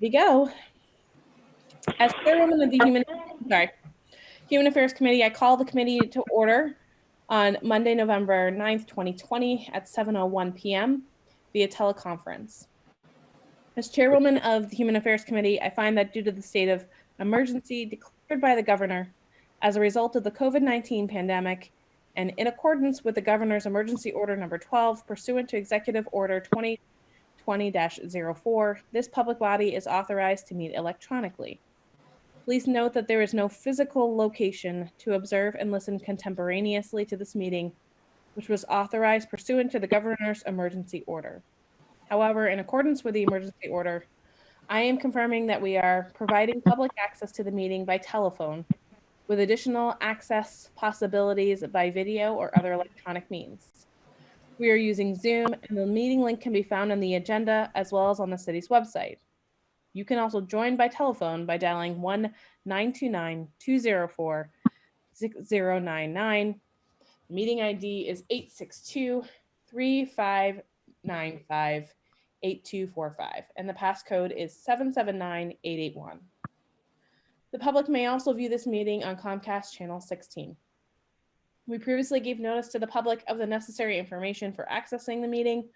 We go. As chairwoman of the Human Affairs Committee, I call the committee to order on Monday, November 9th, 2020 at 7:01 p.m. via teleconference. As chairwoman of the Human Affairs Committee, I find that due to the state of emergency declared by the governor as a result of the COVID-19 pandemic and in accordance with the governor's emergency order number 12 pursuant to Executive Order 2020-04, this public body is authorized to meet electronically. Please note that there is no physical location to observe and listen contemporaneously to this meeting, which was authorized pursuant to the governor's emergency order. However, in accordance with the emergency order, I am confirming that we are providing public access to the meeting by telephone with additional access possibilities by video or other electronic means. We are using Zoom, and the meeting link can be found on the agenda as well as on the city's website. You can also join by telephone by dialing 1-929-204-6099. The meeting ID is 862-3595-8245, and the passcode is 779881. The public may also view this meeting on Comcast Channel 16. We previously gave notice to the public of the necessary information for accessing the meeting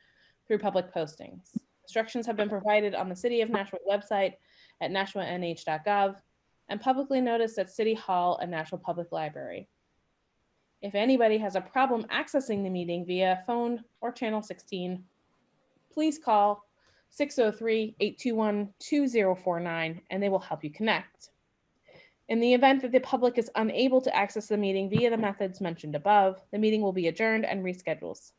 through public postings. Instructions have been provided on the City of Nashua website at nashuanh.gov and publicly noticed at City Hall and Nashua Public Library. If anybody has a problem accessing the meeting via phone or Channel 16, please call 603-821-2049 and they will help you connect. In the event that the public is unable to access the meeting via the methods mentioned above, the meeting will be adjourned and rescheduled.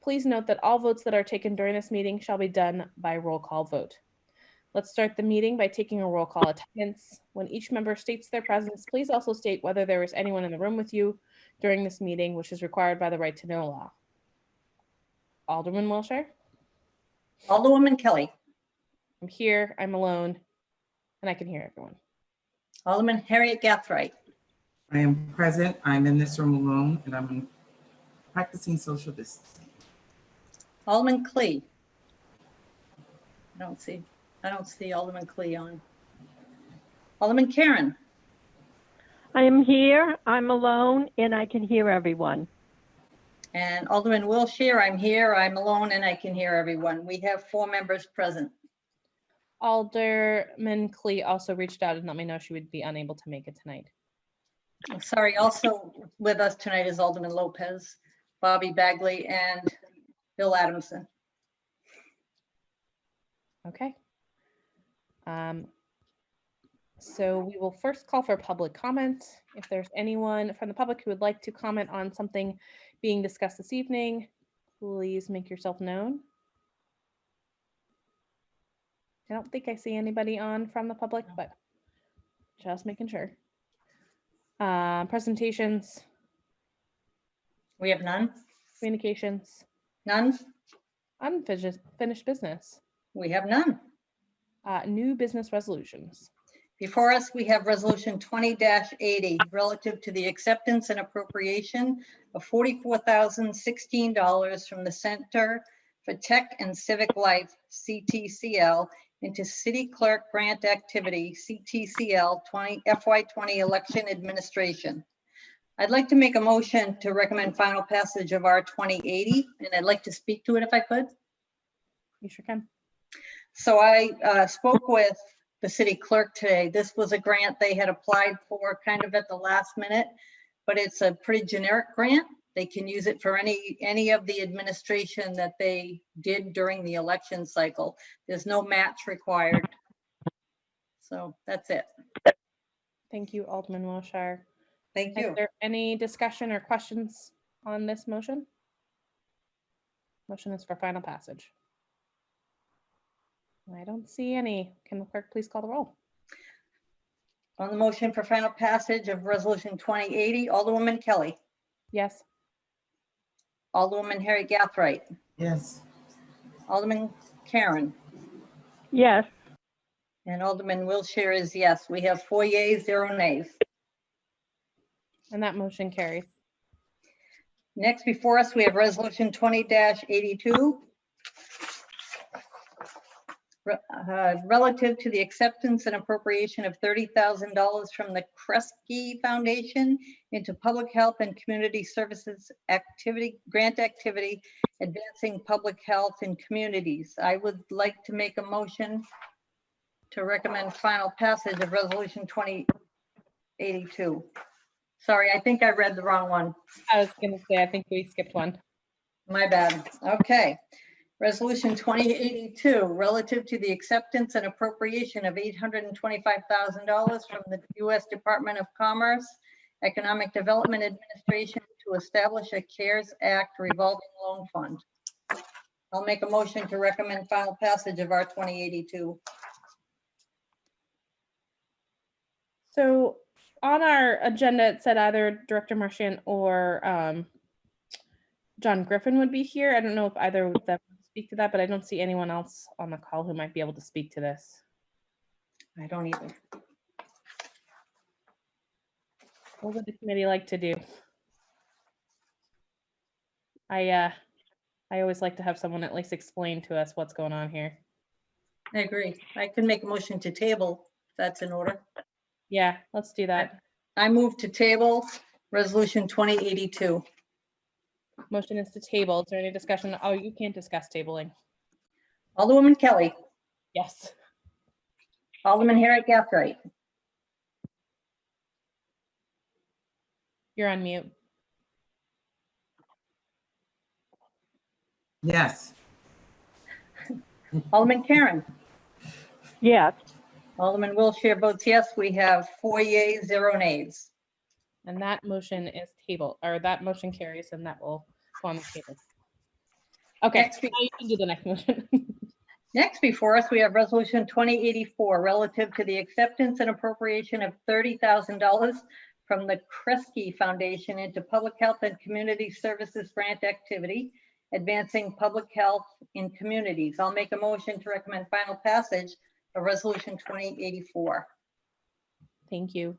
Please note that all votes that are taken during this meeting shall be done by roll call vote. Let's start the meeting by taking a roll call attendance. When each member states their presence, please also state whether there is anyone in the room with you during this meeting, which is required by the right to know law. Alderman Wilshire? Alderwoman Kelly. I'm here, I'm alone, and I can hear everyone. Alderman Harriet Gathright. I am present. I'm in this room alone, and I'm practicing social distancing. Alderman Clee. I don't see Alderman Clee on. Alderman Karen. I am here, I'm alone, and I can hear everyone. And Alderman Wilshire, I'm here, I'm alone, and I can hear everyone. We have 4 members present. Alderman Clee also reached out and let me know she would be unable to make it tonight. I'm sorry, also with us tonight is Alderman Lopez, Bobby Bagley, and Bill Adamson. Okay. So we will first call for public comment. If there's anyone from the public who would like to comment on something being discussed this evening, please make yourself known. I don't think I see anybody on from the public, but just making sure. Presentations. We have none. Communications. None. Unfinished business. We have none. New business resolutions. Before us, we have Resolution 20-80 relative to the acceptance and appropriation of $44,016 from the Center for Tech and Civic Life, CTCL, into City Clerk Grant Activity, CTCL FY20 Election Administration. I'd like to make a motion to recommend final passage of R2080, and I'd like to speak to it if I could. You sure can. So I spoke with the city clerk today. This was a grant they had applied for kind of at the last minute, but it's a pretty generic grant. They can use it for any of the administration that they did during the election cycle. There's no match required. So that's it. Thank you, Alderman Wilshire. Thank you. Is there any discussion or questions on this motion? Motion is for final passage. I don't see any. Can the clerk please call the roll? On the motion for final passage of Resolution 2080, Alderwoman Kelly. Yes. Alderwoman Harry Gathright. Yes. Alderman Karen. Yes. And Alderman Wilshire is yes. We have 4 yeas, 0 nays. And that motion carries. Next before us, we have Resolution 20-82. relative to the acceptance and appropriation of $30,000 from the Kresge Foundation into public health and community services activity, grant activity, advancing public health in communities. I would like to make a motion to recommend final passage of resolution 2082. Sorry, I think I read the wrong one. I was gonna say, I think we skipped one. My bad. Okay. Resolution 2082, relative to the acceptance and appropriation of $825,000 from the U.S. Department of Commerce, Economic Development Administration to establish a CARES Act revolving loan fund. I'll make a motion to recommend final passage of our 2082. So on our agenda, it said either Director Marchand or John Griffin would be here. I don't know if either of them would speak to that, but I don't see anyone else on the call who might be able to speak to this. I don't either. What would the committee like to do? I always like to have someone at least explain to us what's going on here. I agree. I can make a motion to table, if that's in order. Yeah, let's do that. I move to table resolution 2082. Motion is to table. Is there any discussion? Oh, you can't discuss tabling. Alderwoman Kelly, Yes. Alderman Harriet Gathright, You're on mute. Yes. Alderman Karen, Yes. Alderman Wiltshire votes yes. We have 4 yeas, 0 nays. And that motion is table, or that motion carries, and that will go on the table. Okay, Next now you can do the next motion. Next before us, we have resolution 2084, relative to the acceptance and appropriation of $30,000 from the Kresge Foundation into public health and community services grant activity, advancing public health in communities. I'll make a motion to recommend final passage of resolution 2084. Thank you.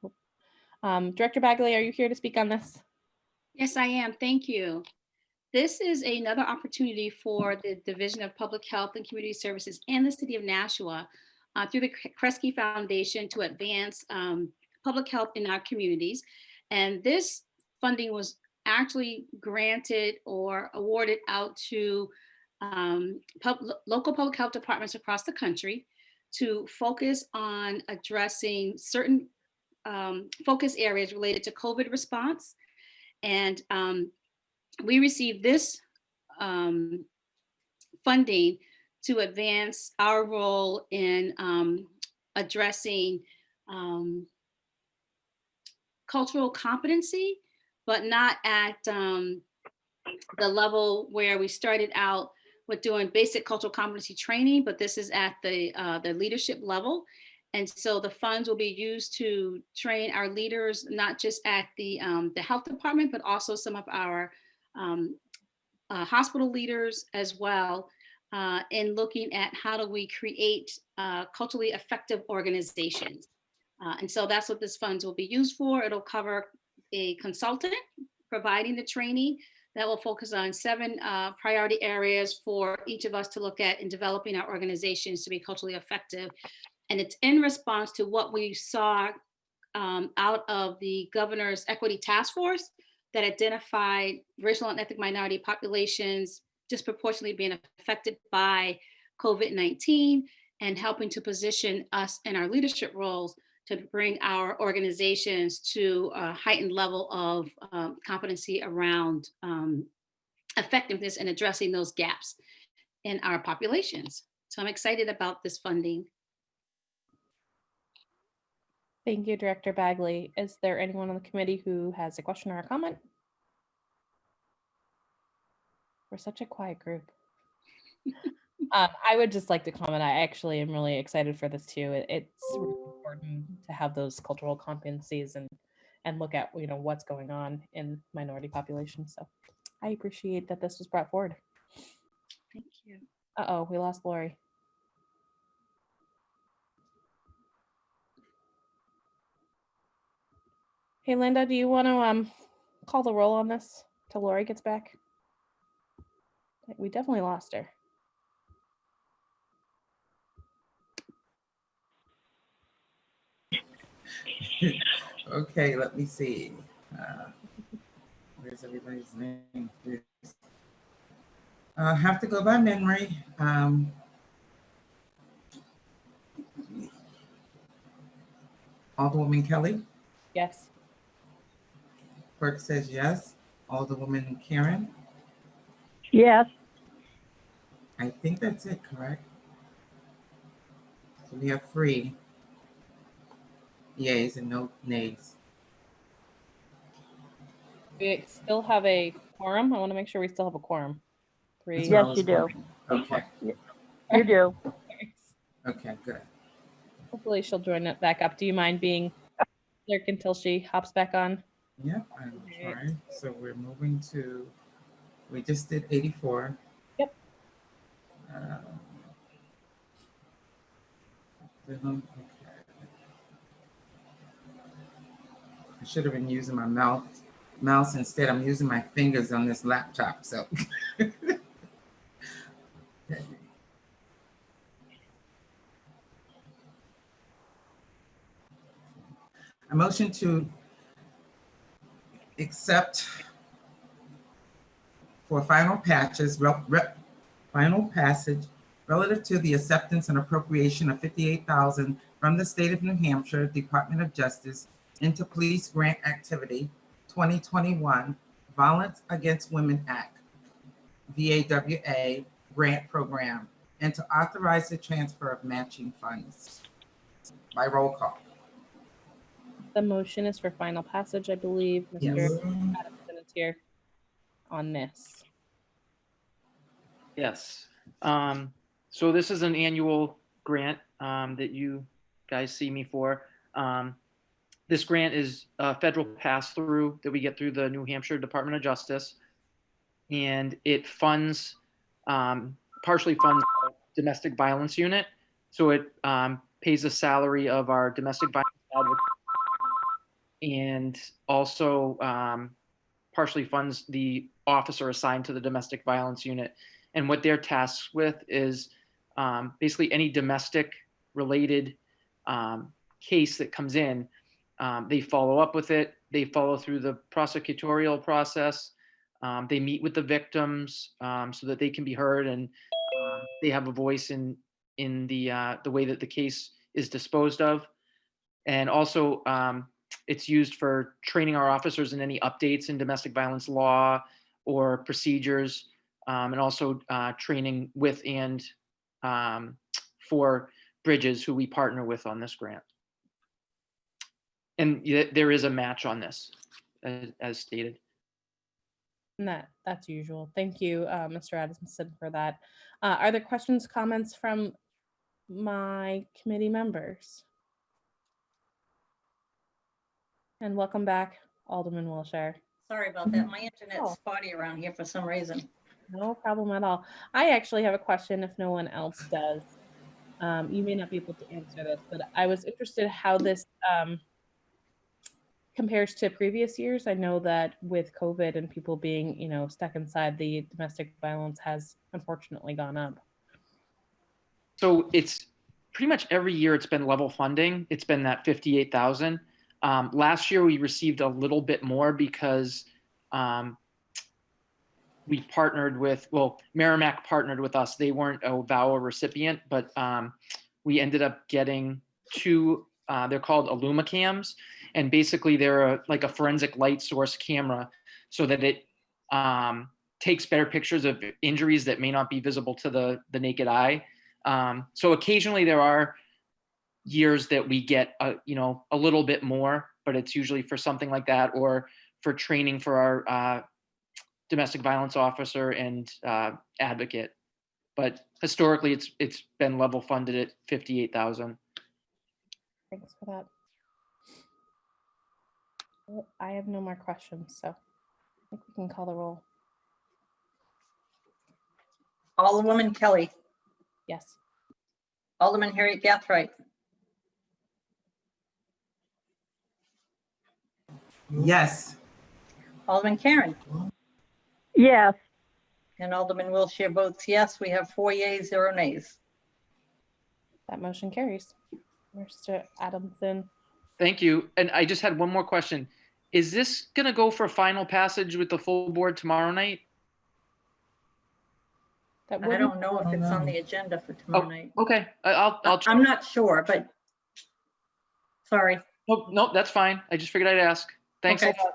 Director Bagley, are you here to speak on this? Yes, I am. Thank you. This is another opportunity for the Division of Public Health and Community Services and the City of Nashua through the Kresge Foundation to advance public health in our communities. And this funding was actually granted or awarded out to local public health departments across the country to focus on addressing certain focus areas related to COVID response. And we received this funding to advance our role in addressing cultural competency, but not at the level where we started out with doing basic cultural competency training, but this is at the leadership level. And so the funds will be used to train our leaders, not just at the health department, but also some of our hospital leaders as well, in looking at how do we create culturally effective organizations. And so that's what this funds will be used for. It'll cover a consultant providing the training that will focus on 7 priority areas for each of us to look at in developing our organizations to be culturally effective. And it's in response to what we saw out of the governor's equity task force that identified racial and ethnic minority populations disproportionately being affected by COVID-19 and helping to position us in our leadership roles to bring our organizations to a heightened level of competency around effectiveness in addressing those gaps in our populations. So I'm excited about this funding. Thank you, Director Bagley. Is there anyone on the committee who has a question or a comment? We're such a quiet group. I would just like to comment. I actually am really excited for this too. It's really important to have those cultural competencies and look at what's going on in minority populations. So I appreciate that this was brought forward. Thank you. Uh-oh, we lost Lori. Hey, Linda, do you want to call the roll on this till Lori gets back? We definitely lost her. Okay, let me see. Where's everybody's name? I have to go by memory. Alderwoman Kelly, Yes. clerk says yes. Alderwoman Karen, Yes. I think that's it, correct? So we have 3 yeas and no nays. We still have a quorum. I want to make sure we still have a quorum. 3. That's what I Yes, was you do. wondering. Okay, You do. okay, good. Hopefully she'll join it back up. Do you mind being clerk until she hops back on? Yep, I'm Okay. trying. So we're moving to, we just did 84. Yep. Okay. I should have been using my mouse instead. I'm using my fingers on this laptop, so. Okay. A motion to accept for final passage relative to the acceptance and appropriation of $58,000 from the state of New Hampshire Department of Justice into Police Grant Activity 2021 Violence Against Women Act, VAWA Grant Program, and to authorize the transfer of matching funds by roll call. The motion is for final passage, I believe. Mr. Yes. Adamson is here on this. Yes. So this is an annual grant that you guys see me for. This grant is a federal pass-through that we get through the New Hampshire Department of Justice, and it funds, partially funds the domestic violence unit. So it pays the salary of our domestic violence advocate, and also partially funds the officer assigned to the domestic violence unit. And what they're tasked with is basically any domestic related case that comes in, they follow up with it. They follow through the prosecutorial process. They meet with the victims so that they can be heard, and they have a voice in the way that the case is disposed of. And also, it's used for training our officers in any updates in domestic violence law or procedures, and also training with and for Bridges, who we partner with on this grant. And there is a match on this, as stated. And that's usual. Thank you, Mr. Adamson, for that. Are there questions, comments from my committee members? And welcome back, Alderman Wilshire. Sorry about that. My internet's spotty around here for some reason. No problem at all. I actually have a question if no one else does. You may not be able to answer this, but I was interested how this compares to previous years. I know that with COVID and people being, stuck inside, the domestic violence has unfortunately gone up. So it's pretty much every year it's been level funding. It's been that 58,000. Last year we received a little bit more because we partnered with, Merrimack partnered with us. They weren't a VAWA recipient, but we ended up getting 2, they're called IllumaCams. And basically they're like a forensic light source camera so that it takes better pictures of injuries that may not be visible to the naked eye. So occasionally there are years that we get a little bit more, but it's usually for something like that or for training for our domestic violence officer and advocate. But historically it's been level funded at 58,000. Thanks for that. Well, I have no more questions, so I think we can call the roll. Alderwoman Kelly, Yes. Alderman Harriet Gathright, Yes. Alderman Karen, Yes. and Alderman Wilshire votes yes. We have 4 yeas, 0 nays. That motion carries. Mr. Adamson, Thank you. And I just had one more question. Is this going to go for final passage with the full board tomorrow night? That I wouldn't, don't know if it's on the agenda for tomorrow night. Okay. I'll check. I'm not sure, but sorry. Nope, nope, that's fine. I just figured I'd ask. Thanks a Okay. lot.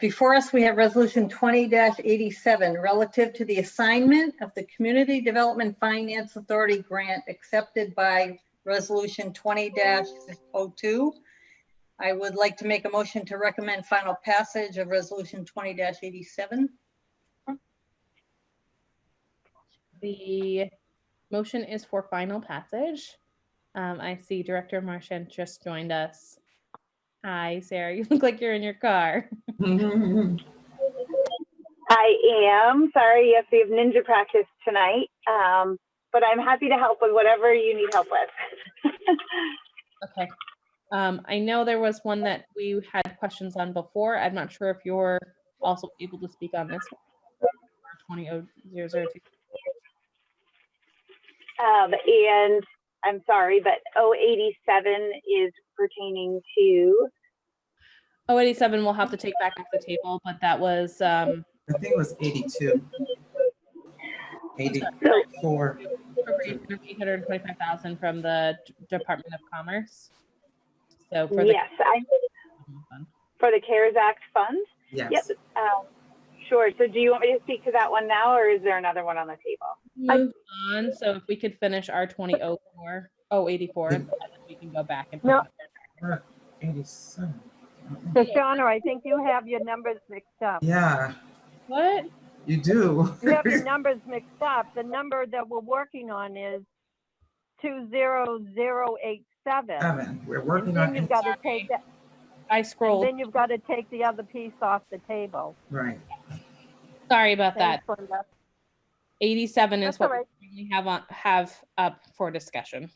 Before us, we have resolution 20-87 relative to the assignment of the Community Development Finance Authority grant accepted by resolution 20-02. I would like to make a motion to recommend final passage of resolution 20-87. the motion is for final passage. I see Director Marchand just joined us. Hi, Sarah. You look like you're in your car. I am. Sorry, yes, we have ninja practice tonight, but I'm happy to help with whatever you need help with. Okay. I know there was one that we had questions on before. I'm not sure if you're also able to speak on this. 20-002. And I'm sorry, but 087 is pertaining to. 087 we'll have to take back off the table, but that was I think it was 82. 84. appropriation of 825,000 from the Department of Commerce. So for Yes, for the CARES Act fund. Yes. Yep. Sure. So do you want me to speak to that one now, or is there another one on the table? move on. So if we could finish our 084, and then we can go back and. No. 87. So Shauna, I think you have your numbers mixed up. Yeah, What? you do. You have your numbers mixed up. The number that we're working on is 20087. 7. We're working And then on you've it. got to take that, I and scrolled. then you've got to take the other piece off the table. Right. Sorry about that. Thanks, Linda. 87 is That's what all right. we have up for discussion.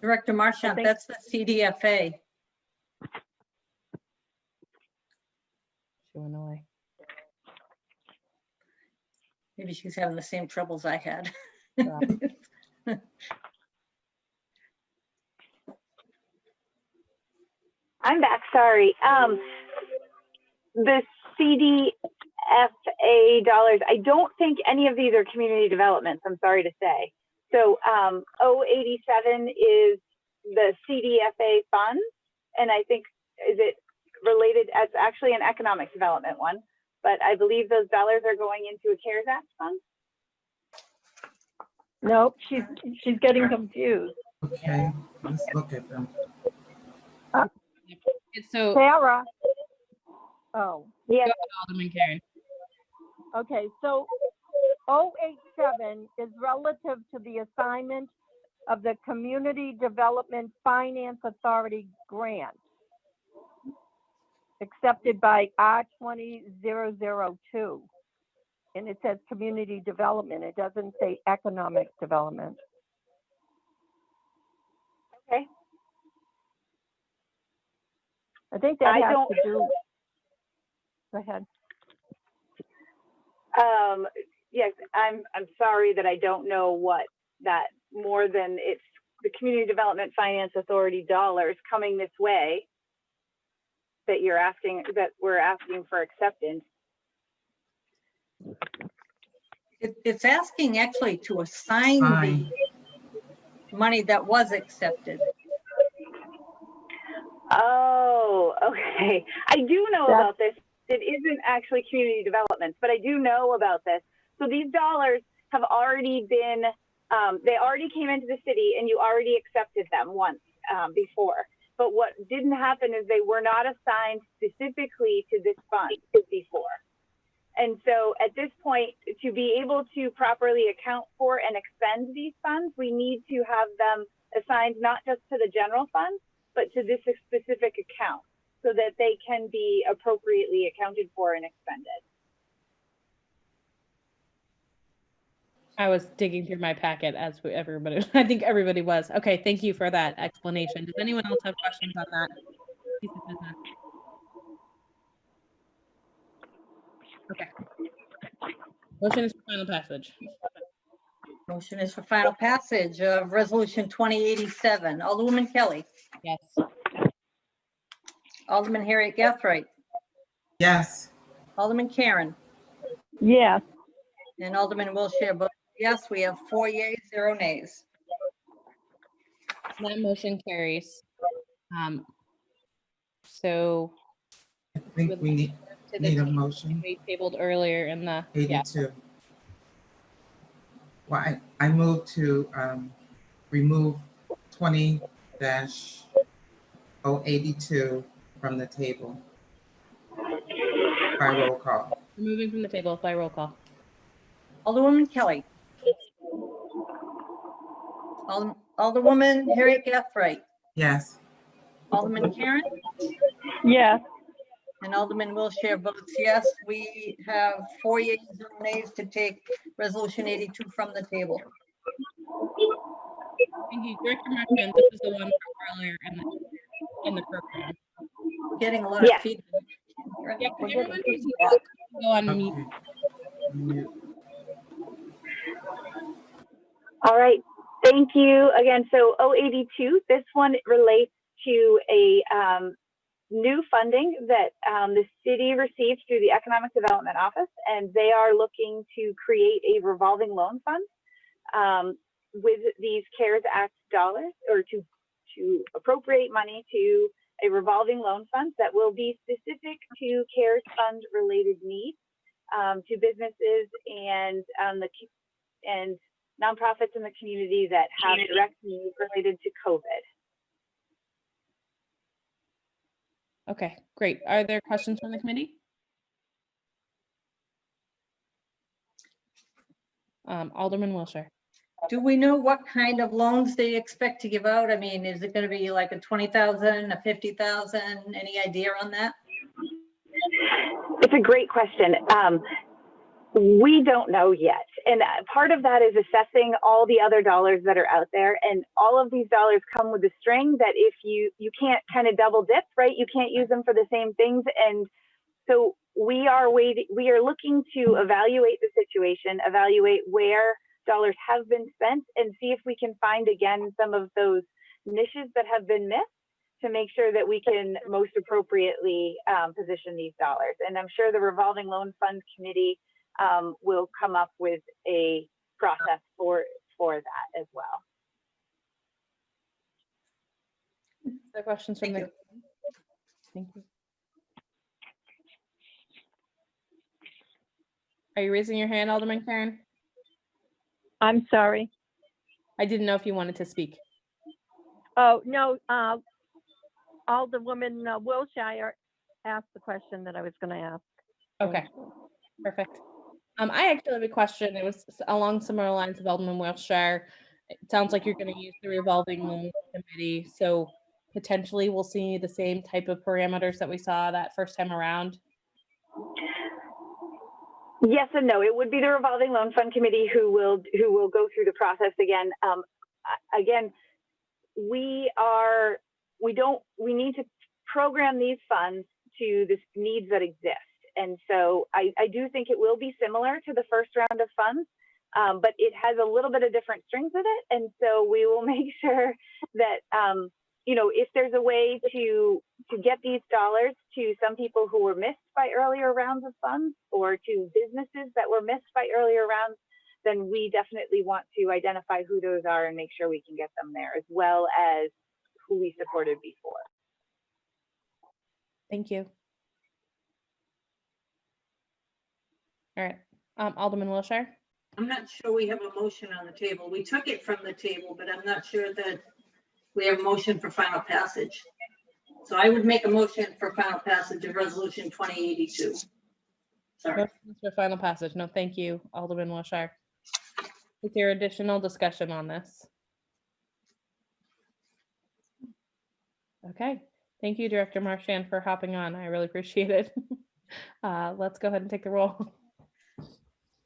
Director Marchand, think- that's the CDFA. She went away. Maybe she's having the same troubles I had. Yeah. I'm back. Sorry. The CDFA dollars, I don't think any of these are community developments, I'm sorry to say. So 087 is the CDFA funds, and I think, is it related, it's actually an economic development one, but I believe those dollars are going into a CARES Act fund. Nope, she's getting confused. Okay, let's look at them. So Sarah. Oh, Yes. Alderman Karen. okay. So 087 is relative to the assignment of the Community Development Finance Authority grant accepted by R20-002. And it says community development. It doesn't say economic development. Okay. I think that has to do. Go ahead. Yes, I'm sorry that I don't know what that, more than it's the Community Development Finance Authority dollars coming this way that you're asking, that we're asking for acceptance. It's asking actually to assign the money that was accepted. Oh, okay. I do know about this. It isn't actually community development, but I do know about this. So these dollars have already been, they already came into the city and you already accepted them once before. But what didn't happen is they were not assigned specifically to this fund before. And so at this point, to be able to properly account for and expend these funds, we need to have them assigned not just to the general fund, but to this specific account so that they can be appropriately accounted for and expended. I was digging through my packet as everybody, I think everybody was. Okay, thank you for that explanation. Does anyone else have questions on that piece of business? Okay. Motion is for final passage. Motion is for final passage of Resolution 2087. Alderwoman Kelly. Yes. Alderman Harriet Gathright. Yes. Alderman Karen. Yes. And Alderman Wilshire votes yes. We have 4 yeas, 0 nays. That motion carries. So I think we need to a the motion. we tabled earlier in the, yeah, 82. Well, I move to remove 20-082 from the table by roll call. removing from the table by roll call. Alderwoman Kelly. Alderwoman Harriet Gathright. Yes. Alderman Karen. Yes. And Alderman Wilshire votes yes. We have 4 yeas, 0 nays to take Resolution 82 from the table. Thank you. Director Marchand, this is the one from earlier in the program. Getting a lot of Yes. feedback. Yeah, can everyone just go on mute? Okay. Mute. All right, thank you again. So 082, this one relates to a new funding that the city received through the Economic Development Office, and they are looking to create a revolving loan fund with these CARES Act dollars, or to appropriate money to a revolving loan fund that will be specific to CARES Fund related needs to businesses and nonprofits in the community that have direct needs related to COVID. Okay, great. Are there questions from the committee? Alderman Wilshire. Do we know what kind of loans they expect to give out? I mean, is it going to be like a 20,000, a 50,000? Any idea on that? It's a great question. We don't know yet. And part of that is assessing all the other dollars that are out there. And all of these dollars come with a string that if you can't kind of double dip, right? You can't use them for the same things. And so we are looking to evaluate the situation, evaluate where dollars have been spent, and see if we can find again some of those niches that have been missed to make sure that we can most appropriately position these dollars. And I'm sure the revolving loan fund committee will come up with a process for that as well. The questions from Thank the. Thank you. Are you raising your hand, Alderman Karen? I'm sorry. I didn't know if you wanted to speak. Oh, no, Alderwoman Wilshire asked the question that I was going to ask. Okay, perfect. I actually have a question. It was along similar lines of Alderman Wilshire. It sounds like you're going to use the revolving loan committee, so potentially we'll see the same type of parameters that we saw that first time around. Yes and no. It would be the revolving loan fund committee who will go through the process again. Again, we need to program these funds to the needs that exist. And so I do think it will be similar to the first round of funds, but it has a little bit of different strings with it. And so we will make sure that, if there's a way to get these dollars to some people who were missed by earlier rounds of funds, or to businesses that were missed by earlier rounds, then we definitely want to identify who those are and make sure we can get them there, as well as who we supported before. Thank you. All right, Alderman Wilshire. I'm not sure we have a motion on the table. We took it from the table, but I'm not sure that we have a motion for final passage. So I would make a motion for final passage of Resolution 2082. Sorry. Motions for final passage. No, thank you, Alderman Wilshire. Is there additional discussion on this? Okay, thank you, Director Marchand, for hopping on. I really appreciate it. Let's go ahead and take the roll.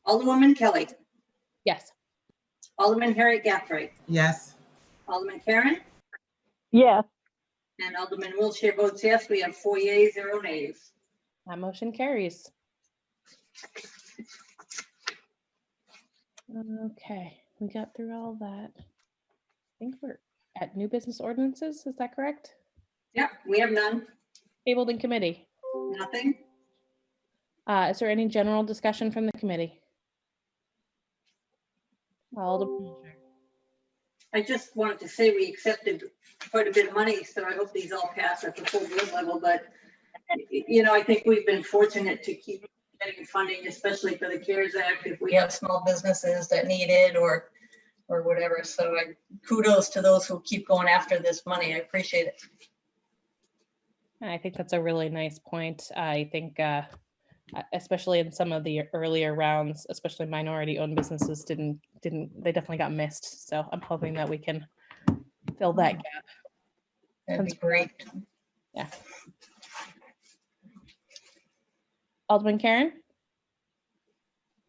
Alderwoman Kelly. Yes. Alderman Harriet Gathright. Yes. Alderman Karen. Yes. And Alderman Wilshire votes yes. We have 4 yeas, 0 nays. That motion carries. Okay, we got through all that. I think we're at new business ordinances, is that correct? Yeah, we have none, Tabled in committee. nothing. Is there any general discussion from the committee? Alderman Fisher. I just wanted to say we accepted quite a bit of money, so I hope these all pass at the full board level, but you know, I think we've been fortunate to keep getting funding, especially for the CARES Act, if we have small businesses that need it or whatever. So kudos to those who keep going after this money. I appreciate it. I think that's a really nice point. I think, especially in some of the earlier rounds, especially minority-owned businesses they definitely got missed. So I'm hoping that we can fill that gap. That'd be great. Yeah. Alderman Karen?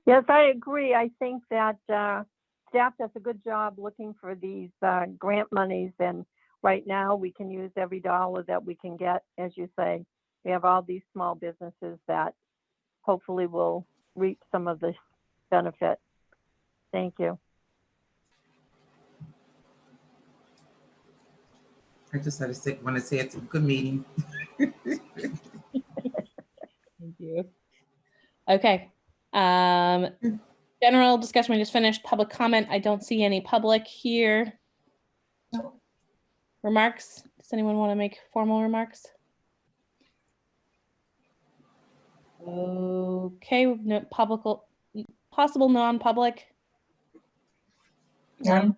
Yes, I agree. I think that staff does a good job looking for these grant monies, and right now we can use every dollar that we can get. As you say, we have all these small businesses that hopefully will reap some of this benefit. Thank you. I just had to want to say it's a good meeting. Thank you. Okay. General discussion, we just finished. Public comment, I don't see any public here. No. Remarks? Does anyone want to make formal remarks? Okay, no possible non-public? None.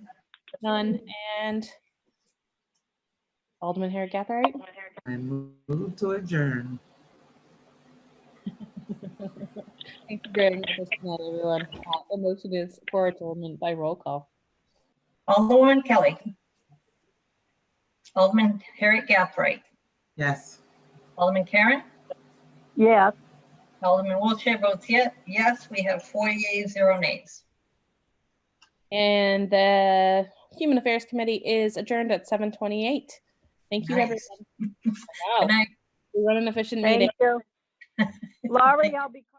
None. And Alderman Harry Gathright? I move to adjourn. Thank you very much, everyone. The motion is for adjournment by roll call. Alderman Kelly. Alderman Harry Gathright. Yes. Alderman Karen. Yes. Alderman Wiltshire votes yes. We have 4 yeas, 0 nays. And the Human Affairs Committee is adjourned at 7:28. Thank you, Nice. everyone. Wow. Good night. We run an efficient meeting. Thank you. Laurie, I'll be calling